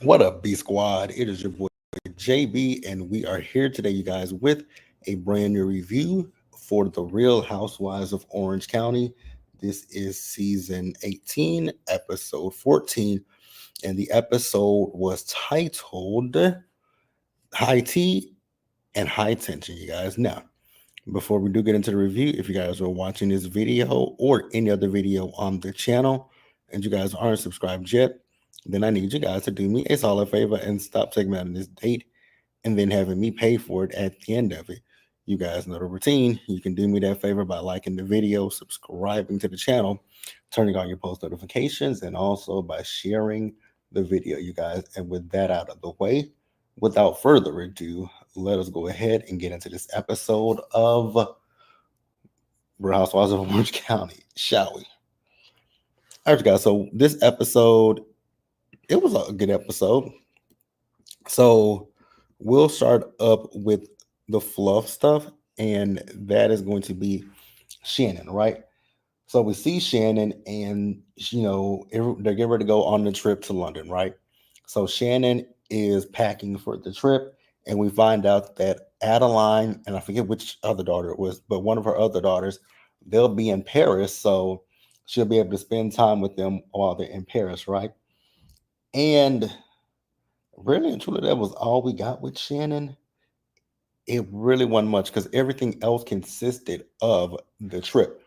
What up, B Squad? It is your boy JB, and we are here today, you guys, with a brand new review for the Real Housewives of Orange County. This is season 18, episode 14, and the episode was titled High Tea and High Tension, you guys. Now, before we do get into the review, if you guys are watching this video or any other video on the channel and you guys aren't subscribed yet, then I need you guys to do me a solid favor and stop taking me out of this date and then having me pay for it at the end of it. You guys know the routine. You can do me that favor by liking the video, subscribing to the channel, turning on your post notifications, and also by sharing the video, you guys. And with that out of the way, without further ado, let us go ahead and get into this episode of Real Housewives of Orange County, shall we? All right, guys. So this episode, it was a good episode. So we'll start up with the fluff stuff, and that is going to be Shannon, right? So we see Shannon, and they're getting ready to go on the trip to London, right? So Shannon is packing for the trip, and we find out that Adeline, and I forget which other daughter it was, but one of her other daughters, they'll be in Paris, so she'll be able to spend time with them while they're in Paris, right? And really and truly, that was all we got with Shannon. It really wasn't much because everything else consisted of the trip.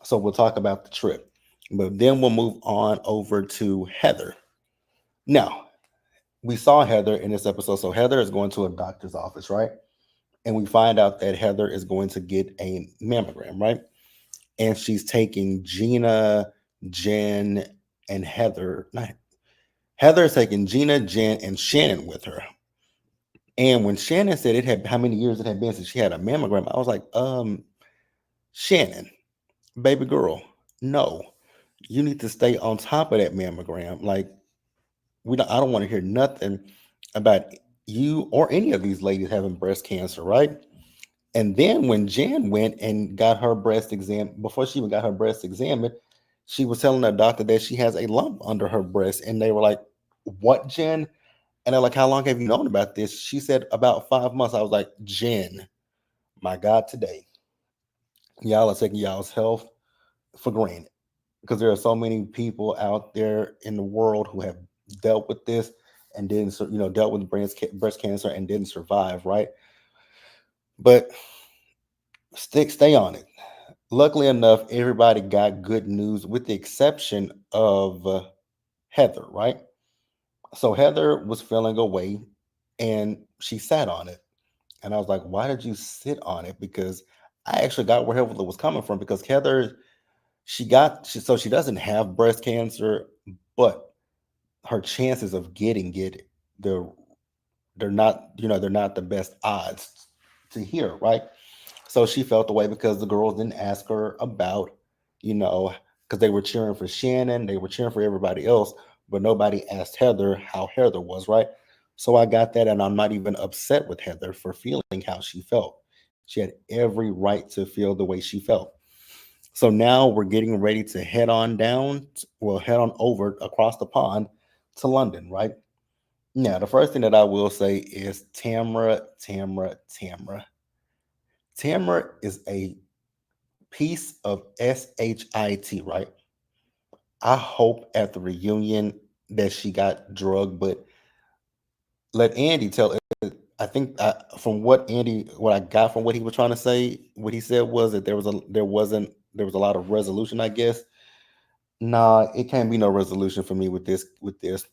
So we'll talk about the trip, but then we'll move on over to Heather. Now, we saw Heather in this episode. So Heather is going to a doctor's office, right? And we find out that Heather is going to get a mammogram, right? And she's taking Gina, Jen, and Heather. Not, Heather is taking Gina, Jen, and Shannon with her. And when Shannon said it had how many years it had been since she had a mammogram, I was like, Shannon, baby girl, no, you need to stay on top of that mammogram. Like, I don't want to hear nothing about you or any of these ladies having breast cancer, right? And then when Jen went and got her breast exam, before she even got her breast examined, she was telling the doctor that she has a lump under her breast. And they were like, what, Jen? And they're like, how long have you known about this? She said, about 5 months. I was like, Jen, my God, today, y'all are taking y'all's health for granted because there are so many people out there in the world who have dealt with this and didn't, dealt with breast cancer and didn't survive, right? But stay on it. Luckily enough, everybody got good news with the exception of Heather, right? So Heather was feeling away and she sat on it. And I was like, why did you sit on it? Because I actually got where Heather was coming from because Heather, so she doesn't have breast cancer, but her chances of getting it, they're they're not, they're not the best odds to hear, right? So she felt the way because the girls didn't ask her about, you know, because they were cheering for Shannon, they were cheering for everybody else, but nobody asked Heather how Heather was, right? So I got that, and I'm not even upset with Heather for feeling how she felt. She had every right to feel the way she felt. So now we're getting ready to head on down, head on over across the pond to London, right? Now, the first thing that I will say is Tamra. Tamra is a piece of shit, right? I hope at the reunion that she got drugged, but let Andy tell it. I think from what I got from what he was trying to say, what he said was that there was a lot of resolution, I guess. Nah, it can't be no resolution for me with this.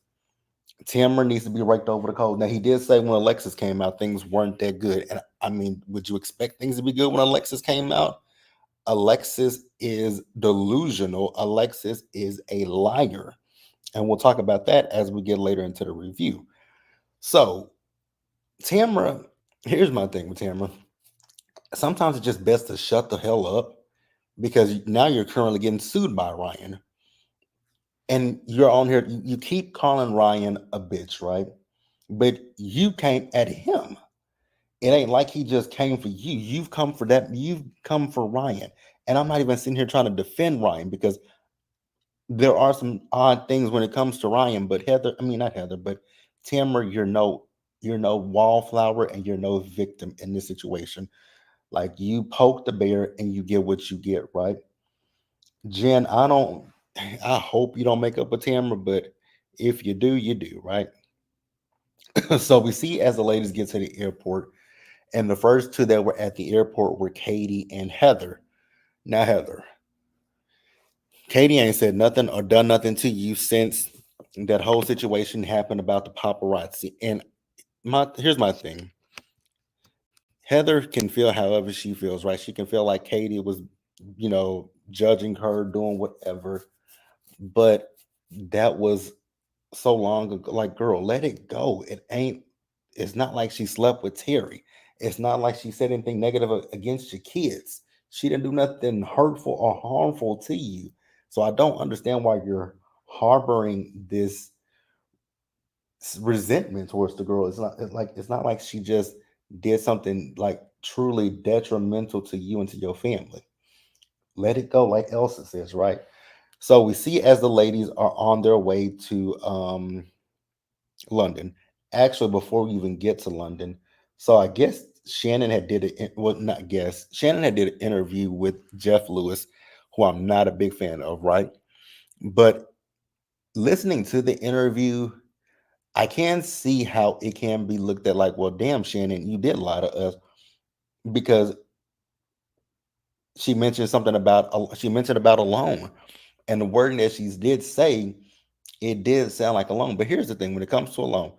Tamara needs to be raked over the coals. Now he did say when Alexis came out, things weren't that good. And I mean, would you expect things to be good when Alexis came out? Alexis is delusional. Alexis is a liar. And we'll talk about that as we get later into the review. So, Tamara, here's my thing with Tamara. Sometimes it's just best to shut the hell up because now you're currently getting sued by Ryan. And you're on here, you keep calling Ryan a bitch, right? But you came at him. It ain't like he just came for you. You've come for that. You've come for Ryan. And I'm not even sitting here trying to defend Ryan because there are some odd things when it comes to Ryan, but Heather, I mean not Heather, but Tamara, you're no wallflower and you're no victim in this situation. Like you poke the bear and you get what you get, right? Jen, I don't I hope you don't make up with Tamara, but if you do, you do, right? So we see as the ladies get to the airport, and the first two that were at the airport were Katie and Heather. Now, Heather, Katie ain't said nothing or done nothing to you since that whole situation happened about the paparazzi. And my here's my thing. Heather can feel however she feels, right? She can feel like Katie was, judging her, doing whatever. But that was so long ago. Like, girl, let it go. It's not like she slept with Terry. It's not like she said anything negative against your kids. She didn't do nothing hurtful or harmful to you. So I don't understand why you're harboring this resentment towards the girl. It's not like she just did something like truly detrimental to you and to your family. Let it go, like Elsa says, right? So we see as the ladies are on their way to London. Actually, before we even get to London, so I guess Shannon had did it. Well, not guess. Shannon had did an interview with Jeff Lewis, who I'm not a big fan of, right? But listening to the interview, I can see how it can be looked at like, well, damn, Shannon, you did lie to us because she mentioned about a loan, and the wording that she did say, it did sound like a loan. But here's the thing: when it comes to a loan,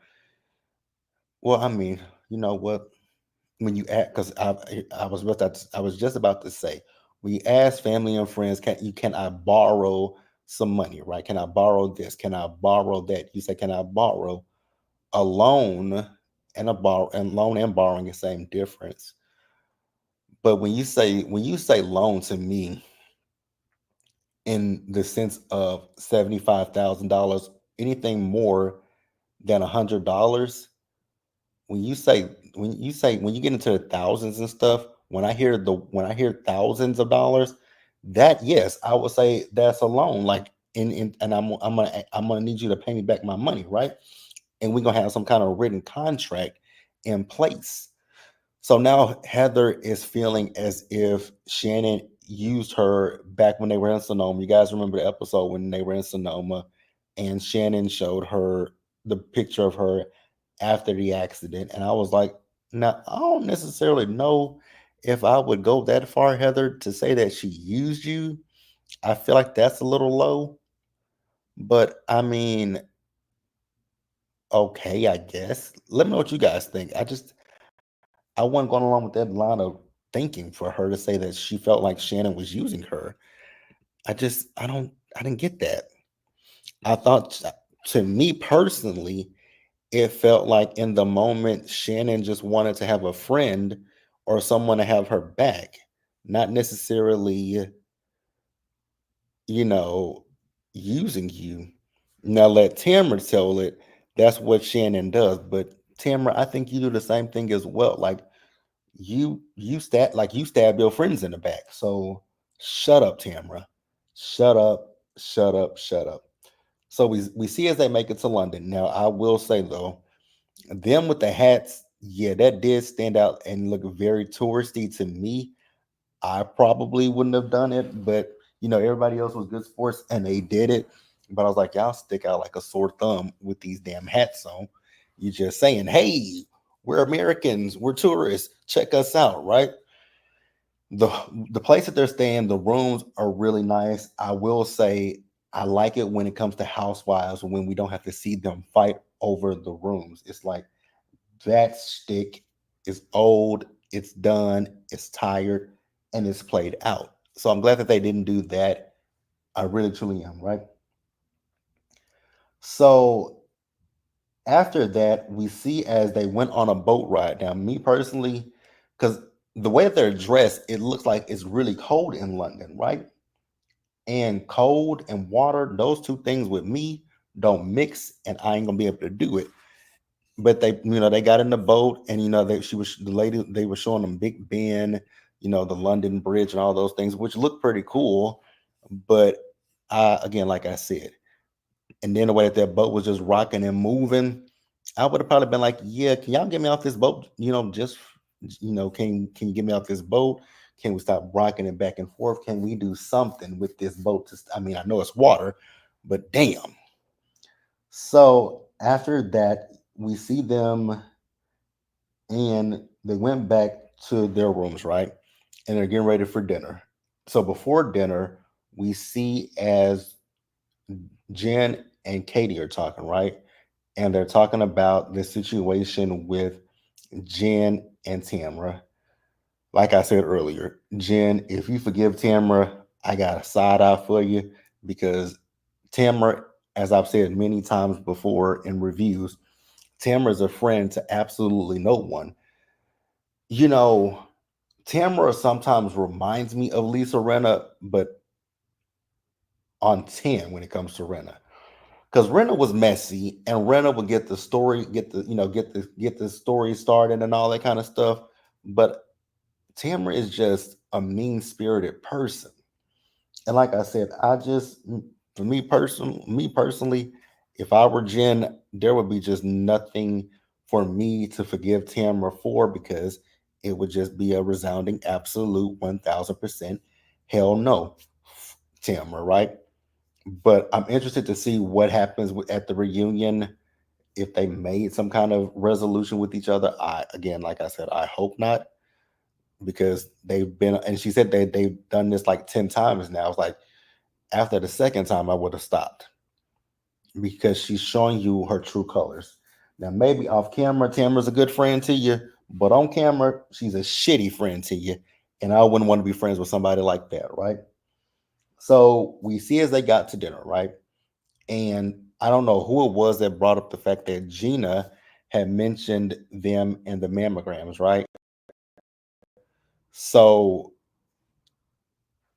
well, I mean, you know what? When you ask, because I was just about to say, when you ask family and friends, can I borrow some money, right? Can I borrow this? Can I borrow that? You say, can I borrow? A loan and a borrow and loan and borrowing is same difference. But when you say loan to me in the sense of $75,000, anything more than $100, when you get into the thousands and stuff, when I hear thousands of dollars, that yes, I would say that's a loan. Like and I'm gonna need you to pay me back my money, right? And we're gonna have some kind of written contract in place. So now Heather is feeling as if Shannon used her back when they were in Sonoma. You guys remember the episode when they were in Sonoma and Shannon showed her the picture of her after the accident. And I was like, now I don't necessarily know if I would go that far, Heather, to say that she used you. I feel like that's a little low. But I mean, okay, I guess. Let me know what you guys think. I wasn't going along with that line of thinking for her to say that she felt like Shannon was using her. I didn't get that. I thought, to me personally, it felt like in the moment Shannon just wanted to have a friend or someone to have her back, not necessarily, you know, using you. Now let Tamara tell it. That's what Shannon does. But Tamara, I think you do the same thing as well. Like you stab your friends in the back. So shut up, Tamara. Shut up, shut up, shut up. So we see as they make it to London. Now I will say though, them with the hats, yeah, that did stand out and look very touristy to me. I probably wouldn't have done it, but everybody else was good sports and they did it. But I was like, y'all stick out like a sore thumb with these damn hats on. You just saying, hey, we're Americans, we're tourists, check us out, right? The the place that they're staying, the rooms are really nice. I will say I like it when it comes to housewives when we don't have to see them fight over the rooms. It's like that stick is old, it's done, it's tired, and it's played out. So I'm glad that they didn't do that. I really truly am, right? So after that, we see as they went on a boat ride. Now, me personally, because the way that they're dressed, it looks like it's really cold in London, right? And cold and water, those two things with me don't mix, and I ain't gonna be able to do it. But they got in the boat, and the lady, they were showing them Big Ben, the London Bridge and all those things, which looked pretty cool. But Again, like I said, and then the way that that boat was just rocking and moving, I would have probably been like, "Yeah, can y'all get me off this boat? Just can you get me off this boat? Can we stop rocking it back and forth? Can we do something with this boat? I mean, I know it's water, but damn." So after that, we see them, and they went back to their rooms, right? And they're getting ready for dinner. So before dinner, we see as Jen and Katie are talking, right? And they're talking about the situation with Jen and Tamra. Like I said earlier, Jen, if you forgive Tamra, I got a side eye for you because Tamra, as I've said many times before in reviews, Tamra is a friend to absolutely no one. You know, Tamra sometimes reminds me of Lisa Renna, but on 10 when it comes to Renna. Because Renna was messy and Renna would get the story, get the story started and all that kind of stuff. But Tamra is just a mean spirited person. And like I said, for me personally, if I were Jen, there would be just nothing for me to forgive Tamra for because it would just be a resounding absolute 1000% hell no, Tamra, right? But I'm interested to see what happens at the reunion if they made some kind of resolution with each other. Again, like I said, I hope not because they've been, and she said they've done this like 10 times now. It's like after the second time, I would have stopped because she's showing you her true colors. Now, maybe off camera, Tamara's a good friend to you, but on camera, she's a shitty friend to you. And I wouldn't want to be friends with somebody like that, right? So we see as they got to dinner, right? And I don't know who it was that brought up the fact that Gina had mentioned them in the mammograms, right? So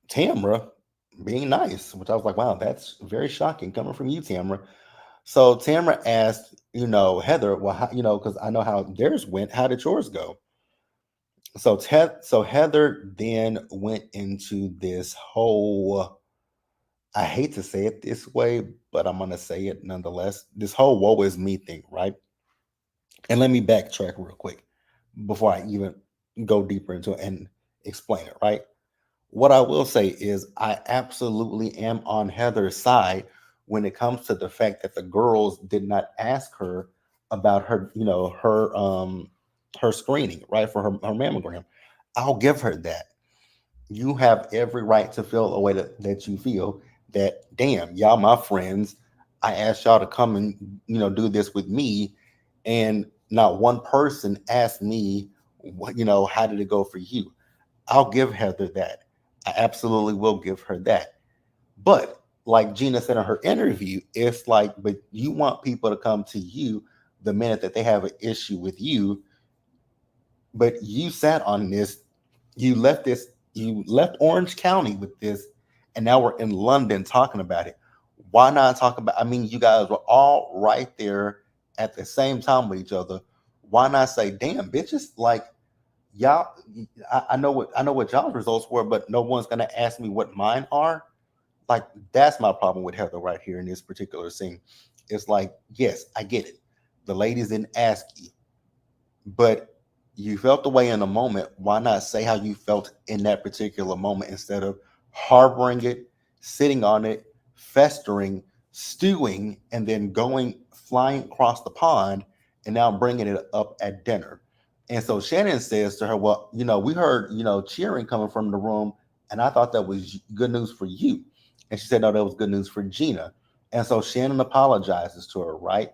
Tamra being nice, which I was like, wow, that's very shocking coming from you, Tamra. So Tamra asked, Heather, well, because I know how theirs went. How did yours go? So Heather then went into this whole. I hate to say it this way, but I'm gonna say it nonetheless. This whole "woe is me" thing, right? And let me backtrack real quick before I even go deeper into it and explain it, right? What I will say is I absolutely am on Heather's side when it comes to the fact that the girls did not ask her about her screening, right, for her mammogram. I'll give her that. You have every right to feel the way that you feel that damn, y'all my friends. I asked y'all to come and do this with me, and not one person asked me how did it go for you. I'll give Heather that. I absolutely will give her that. But like Gina said in her interview, it's like, but you want people to come to you the minute that they have an issue with you, but you sat on this, you left Orange County with this, and now we're in London talking about it. Why not talk about? I mean, you guys were all right there at the same time with each other. Why not say, "Damn, bitches, like y'all, I know what y'all's results were, but no one's gonna ask me what mine are." Like that's my problem with Heather right here in this particular scene. It's like, yes, I get it. The ladies didn't ask you, but you felt the way in the moment. Why not say how you felt in that particular moment instead of harboring it, sitting on it, festering, stewing, and then going flying across the pond and now bringing it up at dinner? And so Shannon says to her, "Well, we heard, cheering coming from the room, and I thought that was good news for you." And she said, "No, that was good news for Gina." And so Shannon apologizes to her, right?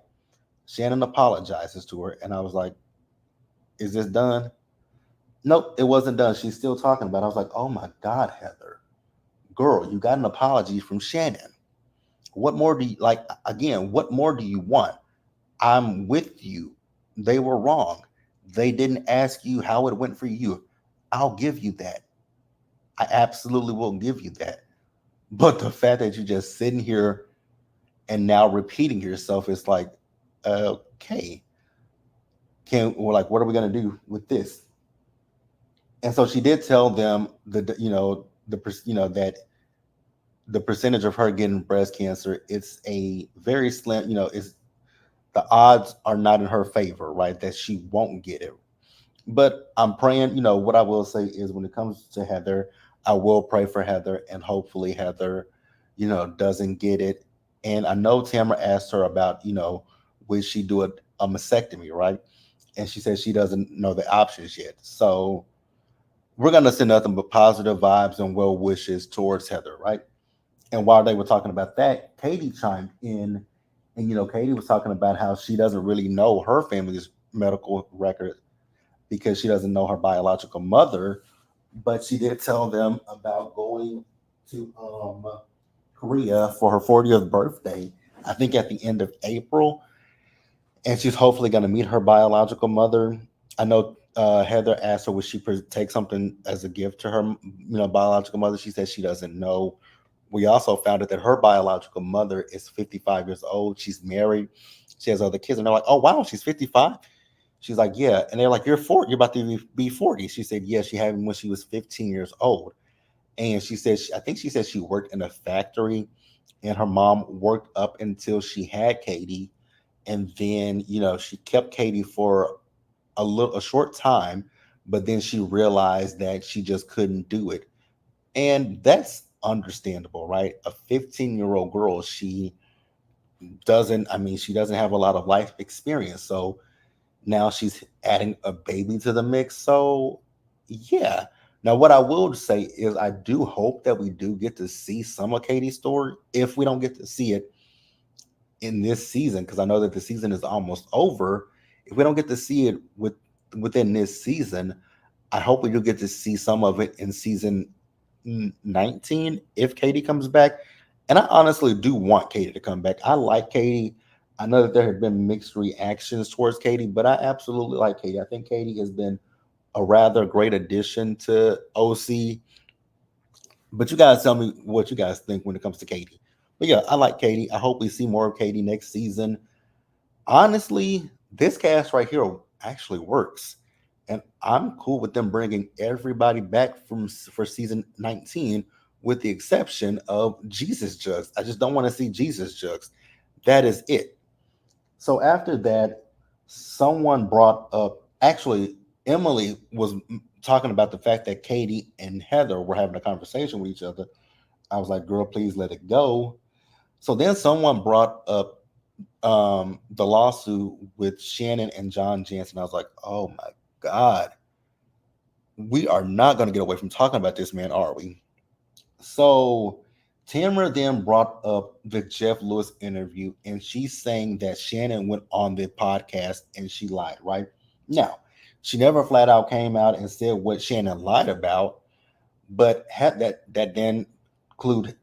Shannon apologizes to her, and I was like, "Is this done?" Nope, it wasn't done. She's still talking about it. I was like, "Oh my God, Heather, girl, you got an apology from Shannon. What more do you like? Again, what more do you want? I'm with you. They were wrong. They didn't ask you how it went for you. I'll give you that. I absolutely will give you that. But the fact that you're just sitting here and now repeating yourself is like, okay, we're like, what are we gonna do with this?" And so she did tell them that the percentage of her getting breast cancer, it's a very slim, it's the odds are not in her favor, right? That she won't get it. But I'm praying, what I will say is when it comes to Heather, I will pray for Heather and hopefully Heather, doesn't get it. And I know Tamara asked her about, would she do a mastectomy, right? And she said she doesn't know the options yet. So we're gonna send nothing but positive vibes and well wishes towards Heather, right? And while they were talking about that, Katie chimed in, and Katie was talking about how she doesn't really know her family's medical record because she doesn't know her biological mother, but she did tell them about going to Korea for her 40th birthday. I think at the end of April, and she's hopefully going to meet her biological mother. I know Heather asked her would she take something as a gift to her, biological mother. She said she doesn't know. We also found out that her biological mother is 55 years old. She's married. She has other kids, and they're like, "Oh wow, she's 55." She's like, "Yeah," and they're like, "You're 40. You're about to be 40." She said, "Yeah, she had him when she was 15 years old." And she said, I think she said she worked in a factory, and her mom worked up until she had Katie, and then she kept Katie for a short time, but then she realized that she just couldn't do it, and that's understandable, right? A 15-year-old girl, she doesn't. I mean, she doesn't have a lot of life experience, so now she's adding a baby to the mix. So yeah. Now what I will say is I do hope that we do get to see some of Katie's story if we don't get to see it in this season, because I know that the season is almost over. If we don't get to see it within this season, I hope we do get to see some of it in season 19 if Katie comes back. And I honestly do want Katie to come back. I like Katie. I know that there have been mixed reactions towards Katie, but I absolutely like Katie. I think Katie has been a rather great addition to OC. But you guys tell me what you guys think when it comes to Katie. But yeah, I like Katie. I hope we see more of Katie next season. Honestly, this cast right here actually works. And I'm cool with them bringing everybody back for season 19 with the exception of Jesus Jugs. I just don't want to see Jesus Jugs. That is it. So after that, someone brought up, actually, Emily was talking about the fact that Katie and Heather were having a conversation with each other. I was like, girl, please let it go. So then someone brought up the lawsuit with Shannon and John Jansen. I was like, oh my God, we are not going to get away from talking about this man, are we? So Tamara then brought up the Jeff Lewis interview, and she's saying that Shannon went on the podcast and she lied, right? Now, she never flat out came out and said what Shannon lied about, but had that then include,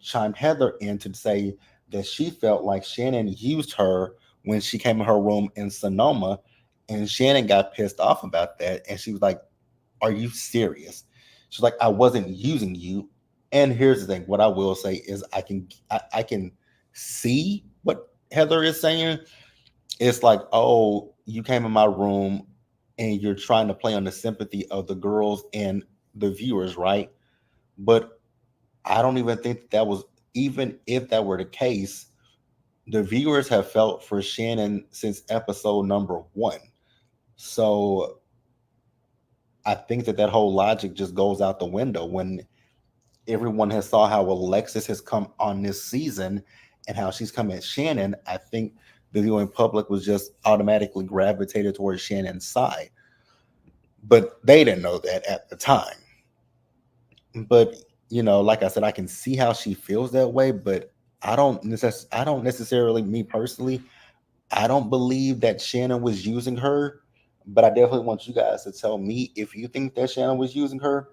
chimed Heather in to say that she felt like Shannon used her when she came in her room in Sonoma, and Shannon got pissed off about that, and she was like, are you serious? She's like, I wasn't using you. And here's the thing: what I will say is, I can see what Heather is saying. It's like, oh, you came in my room, and you're trying to play on the sympathy of the girls and the viewers, right? But I don't even think that was, even if that were the case, the viewers have felt for Shannon since episode number one. So I think that whole logic just goes out the window when everyone has saw how Alexis has come on this season and how she's come at Shannon. I think the viewing public was just automatically gravitated towards Shannon's side, but they didn't know that at the time. But like I said, I can see how she feels that way, but I don't necessarily, me personally, I don't believe that Shannon was using her. But I definitely want you guys to tell me if you think that Shannon was using her.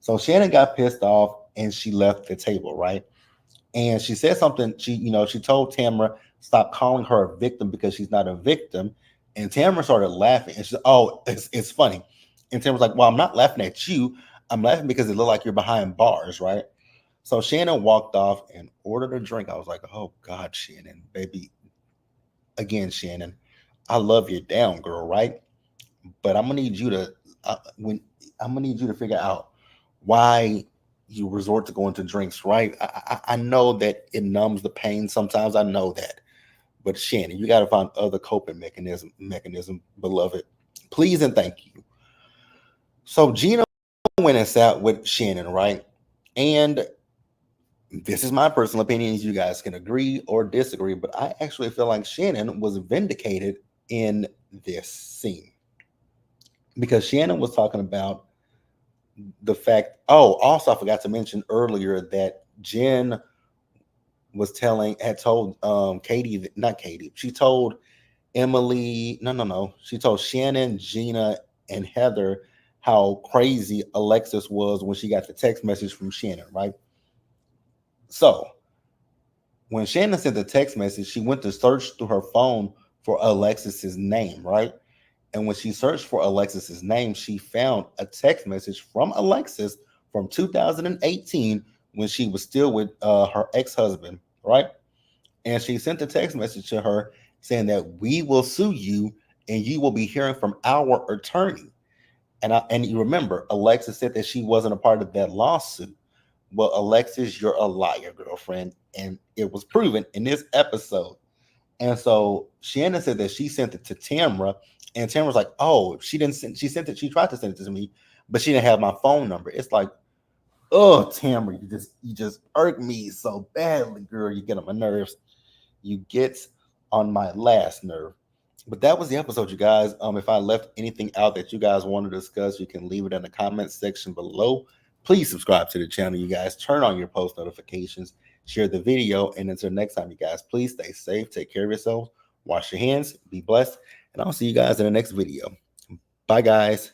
So Shannon got pissed off and she left the table, right? And she said something. She told Tamara stop calling her a victim because she's not a victim. And Tamara started laughing, and she said, "Oh, it's funny." And Tamara's like, "Well, I'm not laughing at you. I'm laughing because it looked like you're behind bars, right?" So Shannon walked off and ordered a drink. I was like, "Oh God, Shannon, baby, again, Shannon, I love you down, girl, right? But I'm gonna need you to when I'm gonna need you to figure out why." you resort to going to drinks, right? I know that it numbs the pain sometimes. I know that. But Shannon, you got to find other coping mechanism, beloved. Please and thank you. So Gina went and sat with Shannon, right? And this is my personal opinion. You guys can agree or disagree, but I actually feel like Shannon was vindicated in this scene because Shannon was talking about the fact. Oh, also, I forgot to mention earlier that Jen had told Katie, not Katie, she told Emily, no, she told Shannon, Gina, and Heather how crazy Alexis was when she got the text message from Shannon, right? So when Shannon sent the text message, she went to search through her phone for Alexis's name, right? And when she searched for Alexis's name, she found a text message from Alexis from 2018 when she was still with her ex-husband, right? And she sent a text message to her saying that we will sue you and you will be hearing from our attorney. And you remember, Alexis said that she wasn't a part of that lawsuit. Well, Alexis, you're a liar, girlfriend, and it was proven in this episode. And so Shannon said that she sent it to Tamra, and Tamra was like, "Oh, she didn't send. She sent it. She tried to send it to me, but she didn't have my phone number." It's like, oh, Tamra, you just irk me so badly, girl. You get on my nerves. You get on my last nerve. But that was the episode, you guys. If I left anything out that you guys want to discuss, you can leave it in the comments section below. Please subscribe to the channel, you guys. Turn on your post notifications, share the video, and until next time, you guys, please stay safe, take care of yourselves, wash your hands, be blessed, and I'll see you guys in the next video. Bye, guys.